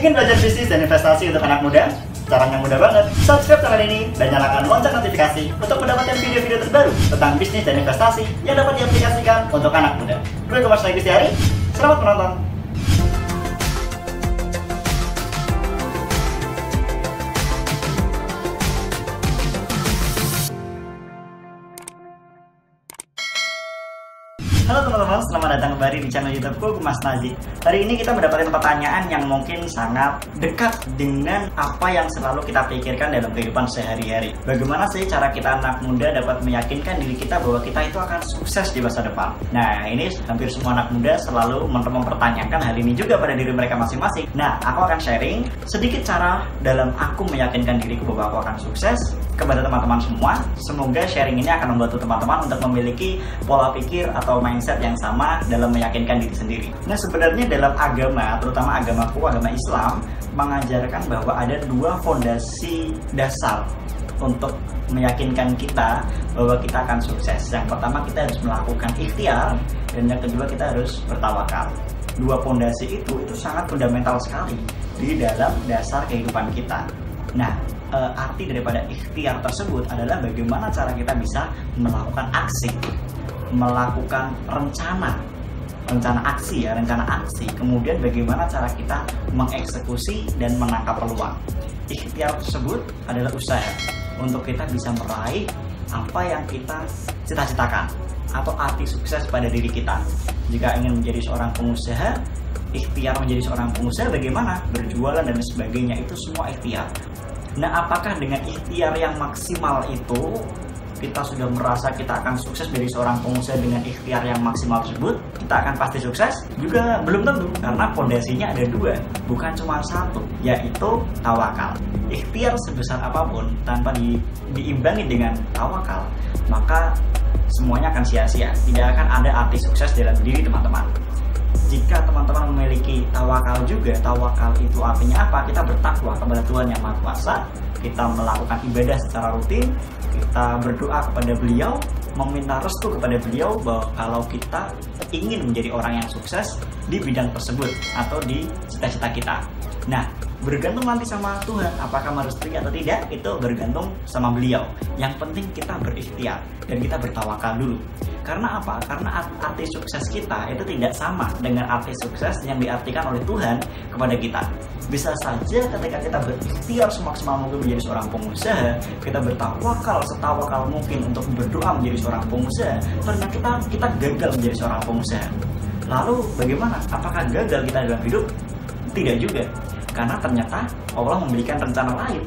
Ingin belajar bisnis dan investasi untuk anak muda? Caranya mudah banget. Subscribe channel ini dan nyalakan lonceng notifikasi untuk mendapatkan video-video terbaru tentang bisnis dan investasi yang dapat diaplikasikan untuk anak muda. Gue Mas Nagi Setiari. Selamat menonton. Halo teman-teman, selamat datang kembali di channel YouTubeku, Mas Nazi. Hari ini kita mendapatkan pertanyaan yang mungkin sangat dekat dengan apa yang selalu kita pikirkan dalam kehidupan sehari-hari. Bagaimana sih cara kita anak muda dapat meyakinkan diri kita bahwa kita itu akan sukses di masa depan? Nah, ini hampir semua anak muda selalu mempertanyakan hal ini juga pada diri mereka masing-masing. Nah, aku akan sharing sedikit cara dalam aku meyakinkan diriku bahwa aku akan sukses kepada teman-teman semua. Semoga sharing ini akan membantu teman-teman untuk memiliki pola pikir atau mindset yang sama dalam meyakinkan diri sendiri. Nah, sebenarnya dalam agama, terutama agamaku, agama Islam, mengajarkan bahwa ada dua fondasi dasar untuk meyakinkan kita bahwa kita akan sukses. Yang pertama, kita harus melakukan ikhtiar, dan yang kedua, kita harus bertawakal. Dua fondasi itu sangat fundamental sekali di dalam dasar kehidupan kita. Nah, arti daripada ikhtiar tersebut adalah bagaimana cara kita bisa melakukan aksi, melakukan rencana aksi, kemudian bagaimana cara kita mengeksekusi dan menangkap peluang. Ikhtiar tersebut adalah usaha untuk kita bisa meraih apa yang kita cita-citakan atau arti sukses pada diri kita. Jika ingin menjadi seorang pengusaha, ikhtiar menjadi seorang pengusaha bagaimana? Berjualan dan sebagainya, itu semua ikhtiar. Nah, apakah dengan ikhtiar yang maksimal itu kita sudah merasa kita akan sukses dari seorang pengusaha dengan ikhtiar yang maksimal tersebut? Kita akan pasti sukses? Juga belum tentu, karena fondasinya ada dua, bukan cuma satu, yaitu tawakal. Ikhtiar sebesar apapun tanpa diimbangi dengan tawakal, maka semuanya akan sia-sia. Tidak akan ada arti sukses dalam diri teman-teman. Jika teman-teman memiliki tawakal juga, tawakal itu artinya apa? Kita bertakwa kepada Tuhan Yang Maha Kuasa, kita melakukan ibadah secara rutin, kita berdoa kepada Beliau, meminta restu kepada Beliau bahwa kalau kita ingin menjadi orang yang sukses di bidang tersebut atau di cita-cita kita. Nah, bergantung nanti sama Tuhan, apakah merestui atau tidak, itu bergantung sama Beliau. Yang penting kita berikhtiar dan kita bertawakal dulu. Karena apa? Karena arti sukses kita itu tidak sama dengan arti sukses yang diartikan oleh Tuhan kepada kita. Bisa saja ketika kita berikhtiar semaksimal mungkin menjadi seorang pengusaha, kita bertawakal setawakal mungkin untuk berdoa menjadi seorang pengusaha, ternyata kita gagal menjadi seorang pengusaha. Lalu bagaimana? Apakah gagal kita dalam hidup? Tidak juga. Karena ternyata Allah memberikan rencana lain.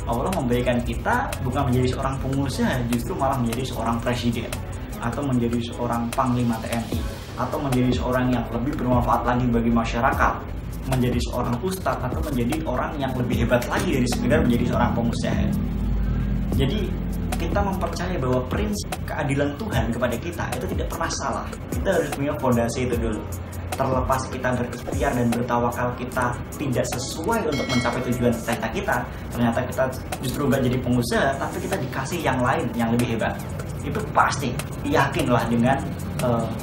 Allah memberikan kita bukan menjadi seorang pengusaha, justru malah menjadi seorang presiden, atau menjadi seorang panglima TNI, atau menjadi seorang yang lebih bermanfaat lagi bagi masyarakat, menjadi seorang ustadz, atau menjadi orang yang lebih hebat lagi dari sekedar menjadi seorang pengusaha. Jadi kita mempercayai bahwa prinsip keadilan Tuhan kepada kita itu tidak pernah salah. Kita harus punya fondasi itu dulu. Terlepas kita berikhtiar dan bertawakal kita tidak sesuai untuk mencapai tujuan cita-cita kita, ternyata kita justru gak jadi pengusaha, tapi kita dikasih yang lain yang lebih hebat. Itu pasti, yakinlah dengan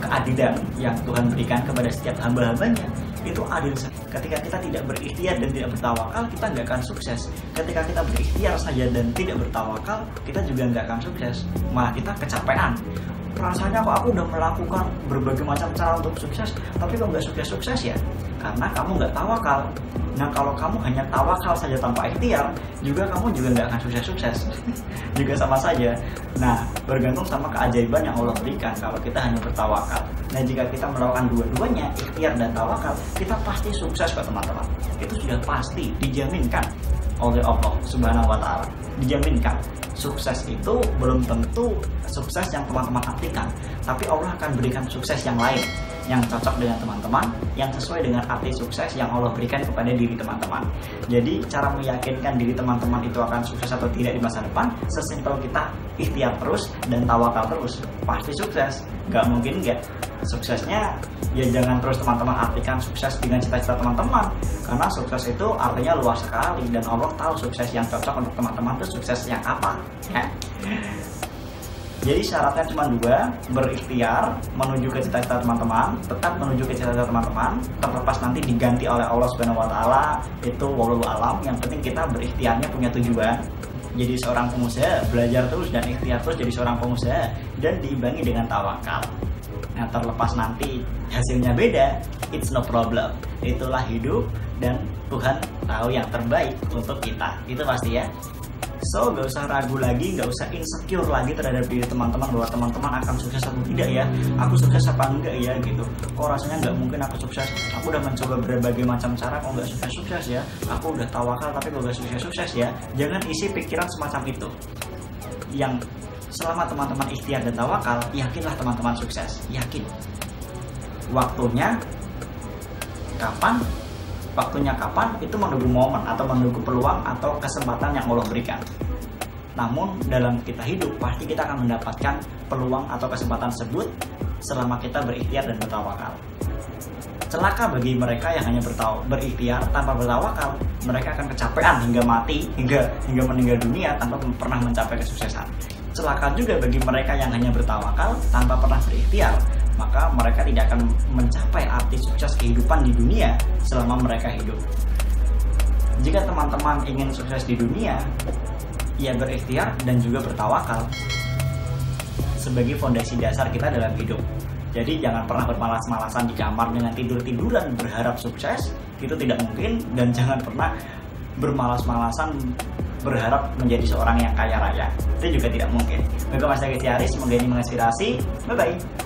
keadilan yang Tuhan berikan kepada setiap hamba-hambanya. Itu adil. Ketika kita tidak berikhtiar dan tidak bertawakal, kita nggak akan sukses. Ketika kita berikhtiar saja dan tidak bertawakal, kita juga nggak akan sukses. Malah kita kecapean. Rasanya kok aku udah melakukan berbagai macam cara untuk sukses, tapi kok nggak sukses-sukses ya? Karena kamu nggak tawakal. Nah, kalau kamu hanya tawakal saja tanpa ikhtiar, kamu juga nggak akan sukses-sukses. Juga sama saja. Nah, bergantung sama keajaiban yang Allah berikan kalau kita hanya bertawakal. Nah, jika kita melakukan dua-duanya, ikhtiar dan tawakal, kita pasti sukses kok teman-teman. Itu sudah pasti, dijaminkan oleh Allah Subhanahu wa Ta'ala. Dijaminkan. Sukses itu belum tentu sukses yang teman-teman artikan, tapi Allah akan berikan sukses yang lain, yang cocok dengan teman-teman, yang sesuai dengan arti sukses yang Allah berikan kepada diri teman-teman. Jadi cara meyakinkan diri teman-teman itu akan sukses atau tidak di masa depan, sesimpel kita ikhtiar terus dan tawakal terus, pasti sukses. Gak mungkin gak. Suksesnya ya jangan terus teman-teman artikan sukses dengan cita-cita teman-teman, karena sukses itu artinya luas sekali, dan Allah tahu sukses yang cocok untuk teman-teman itu sukses yang apa ya. Jadi syaratnya cuma dua, berikhtiar menuju ke cita-cita teman-teman, tetap menuju ke cita-cita teman-teman, terlepas nanti diganti oleh Allah Subhanahu wa taala, itu wallahu alam. Yang penting kita berikhtiarnya punya tujuan. Jadi seorang pengusaha, belajar terus dan ikhtiar terus jadi seorang pengusaha dan diimbangi dengan tawakal. Nah, terlepas nanti hasilnya beda, it's no problem. Itulah hidup dan Tuhan tahu yang terbaik untuk kita. Itu pasti ya. So, gak usah ragu lagi, gak usah insecure lagi terhadap diri teman-teman bahwa teman-teman akan sukses atau tidak ya. Aku sukses apa enggak ya gitu. Kok rasanya gak mungkin aku sukses. Aku udah mencoba berbagai macam cara kok gak sukses-sukses ya. Aku udah tawakal tapi kok gak sukses-sukses ya. Jangan isi pikiran semacam itu. Yang selama teman-teman ikhtiar dan tawakal, yakinlah teman-teman sukses. Yakin. Waktunya kapan? Waktunya kapan itu menunggu momen atau menunggu peluang atau kesempatan yang Allah berikan. Namun dalam kita hidup pasti kita akan mendapatkan peluang atau kesempatan tersebut selama kita berikhtiar dan bertawakal. Celaka bagi mereka yang hanya berikhtiar tanpa bertawakal. Mereka akan kecapean hingga mati, hingga meninggal dunia tanpa pernah mencapai kesuksesan. Celaka juga bagi mereka yang hanya bertawakal tanpa pernah berikhtiar. Maka mereka tidak akan mencapai arti sukses kehidupan di dunia selama mereka hidup. Jika teman-teman ingin sukses di dunia, ya berikhtiar dan juga bertawakal sebagai fondasi dasar kita dalam hidup. Jadi jangan pernah bermalas-malasan di kamar dengan tidur-tiduran berharap sukses, itu tidak mungkin. Dan jangan pernah bermalas-malasan berharap menjadi seorang yang kaya raya, itu juga tidak mungkin. Baiklah Mas Dagi Tiaris, semoga ini menginspirasi. Bye-bye.